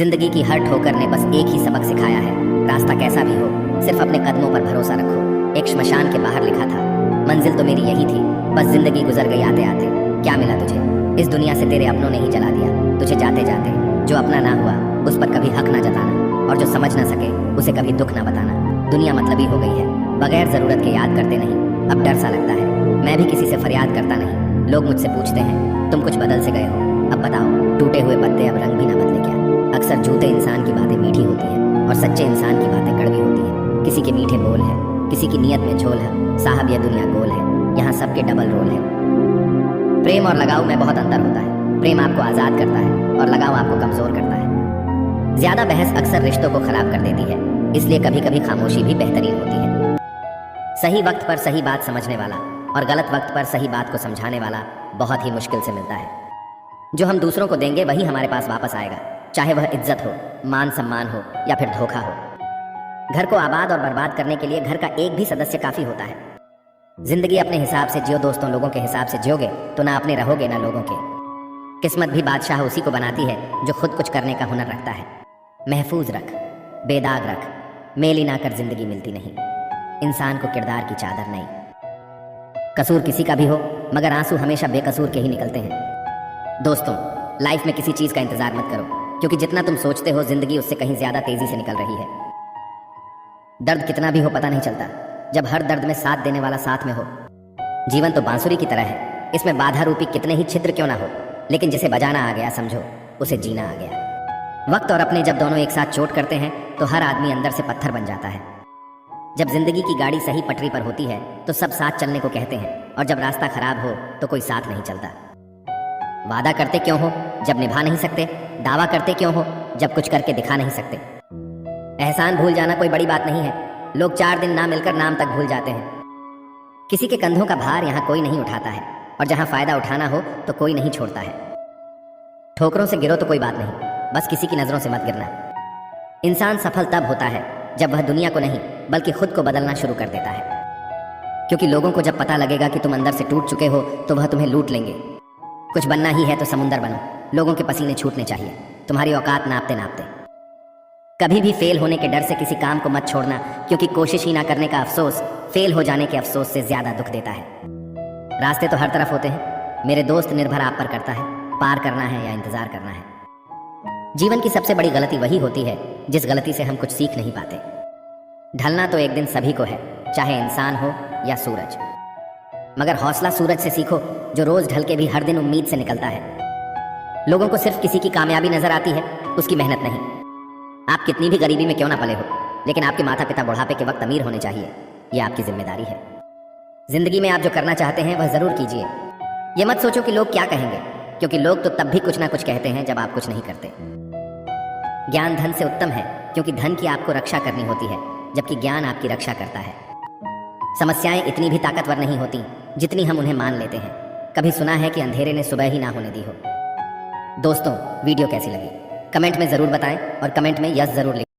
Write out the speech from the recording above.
जिंदगी की हर ठोकर ने बस एक ही सबक सिखाया है, रास्ता कैसा भी हो सिर्फ अपने कदमों पर भरोसा रखो। एक श्मशान के बाहर लिखा था, मंजिल तो मेरी यही थी, बस जिंदगी गुजर गई आते आते। क्या मिला तुझे? इस दुनिया से तेरे अपनों ने ही जला दिया तुझे जाते जाते। जो अपना ना हुआ उस पर कभी हक ना जताना, और जो समझ ना सके उसे कभी दुख ना बताना। दुनिया मतलबी हो गई है, बगैर जरूरत के याद करते नहीं। अब डर सा लगता है, मैं भी किसी से फरियाद करता नहीं। लोग मुझसे पूछते हैं तुम कुछ बदल से गए हो, अब बताओ टूटे हुए पत्ते अब रंग भी ना बदले क्या? अक्सर झूठे इंसान की बातें मीठी होती हैं और सच्चे इंसान की बातें कड़वी होती हैं। किसी के मीठे बोल है, किसी की नीयत में झोल है। साहब यह दुनिया गोल है, यहाँ सबके डबल रोल है। प्रेम और लगाव में बहुत अंतर होता है। प्रेम आपको आज़ाद करता है और लगाव आपको कमज़ोर करता है। ज़्यादा बहस अक्सर रिश्तों को खराब कर देती है, इसलिए कभी कभी खामोशी भी बेहतरीन होती है। सही वक्त पर सही बात समझने वाला और गलत वक्त पर सही बात को समझाने वाला बहुत ही मुश्किल से मिलता है। जो हम दूसरों को देंगे वही हमारे पास वापस आएगा, चाहे वह इज्जत हो, मान सम्मान हो या फिर धोखा हो। घर को आबाद और बर्बाद करने के लिए घर का एक भी सदस्य काफी होता है। जिंदगी अपने हिसाब से जियो दोस्तों, लोगों के हिसाब से जियोगे तो ना अपने रहोगे ना लोगों के। किस्मत भी बादशाह उसी को बनाती है जो खुद कुछ करने का हुनर रखता है। महफूज रख, बेदाग रख, मेली ना कर जिंदगी मिलती नहीं। इंसान को किरदार की चादर नहीं। कसूर किसी का भी हो मगर आंसू हमेशा बेकसूर के ही निकलते हैं। दोस्तों, लाइफ में किसी चीज का इंतजार मत करो, क्योंकि जितना तुम सोचते हो जिंदगी उससे कहीं ज्यादा तेजी से निकल रही है। दर्द कितना भी हो पता नहीं चलता, जब हर दर्द में साथ देने वाला साथ में हो। जीवन तो बांसुरी की तरह है, इसमें बाधा रूपी कितने ही छिद्र क्यों ना हो, लेकिन जिसे बजाना आ गया समझो उसे जीना आ गया। वक्त और अपने जब दोनों एक साथ चोट करते हैं तो हर आदमी अंदर से पत्थर बन जाता है। जब जिंदगी की गाड़ी सही पटरी पर होती है तो सब साथ चलने को कहते हैं, और जब रास्ता खराब हो तो कोई साथ नहीं चलता। वादा करते क्यों हो जब निभा नहीं सकते? दावा करते क्यों हो जब कुछ करके दिखा नहीं सकते? एहसान भूल जाना कोई बड़ी बात नहीं है, लोग 4 दिन ना मिलकर नाम तक भूल जाते हैं। किसी के कंधों का भार यहाँ कोई नहीं उठाता है, और जहाँ फायदा उठाना हो तो कोई नहीं छोड़ता है। ठोकरों से गिरो तो कोई बात नहीं, बस किसी की नजरों से मत गिरना। इंसान सफल तब होता है जब वह दुनिया को नहीं बल्कि खुद को बदलना शुरू कर देता है। क्योंकि लोगों को जब पता लगेगा कि तुम अंदर से टूट चुके हो तो वह तुम्हें लूट लेंगे। कुछ बनना ही है तो समुंदर बनो, लोगों के पसीने छूटने चाहिए, तुम्हारी औकात नापते नापते। कभी भी फेल होने के डर से किसी काम को मत छोड़ना, क्योंकि कोशिश ही ना करने का अफसोस फेल हो जाने के अफसोस से ज्यादा दुख देता है। रास्ते तो हर तरफ होते हैं मेरे दोस्त, निर्भर आप पर करता है पार करना है या इंतजार करना है। जीवन की सबसे बड़ी गलती वही होती है जिस गलती से हम कुछ सीख नहीं पाते। ढलना तो एक दिन सभी को है, चाहे इंसान हो या सूरज, मगर हौसला सूरज से सीखो जो रोज ढल के भी हर दिन उम्मीद से निकलता है। लोगों को सिर्फ किसी की कामयाबी नजर आती है, उसकी मेहनत नहीं। आप कितनी भी गरीबी में क्यों ना पले हो, लेकिन आपके माता पिता बुढ़ापे के वक्त अमीर होने चाहिए, यह आपकी जिम्मेदारी है। जिंदगी में आप जो करना चाहते हैं वह जरूर कीजिए। यह मत सोचो कि लोग क्या कहेंगे, क्योंकि लोग तो तब भी कुछ ना कुछ कहते हैं जब आप कुछ नहीं करते। ज्ञान धन से उत्तम है, क्योंकि धन की आपको रक्षा करनी होती है, जबकि ज्ञान आपकी रक्षा करता है। समस्याएं इतनी भी ताकतवर नहीं होती जितनी हम उन्हें मान लेते हैं। कभी सुना है कि अंधेरे ने सुबह ही ना होने दी हो। दोस्तों, वीडियो कैसी लगी कमेंट में जरूर बताएं, और कमेंट में यस जरूर लिखें।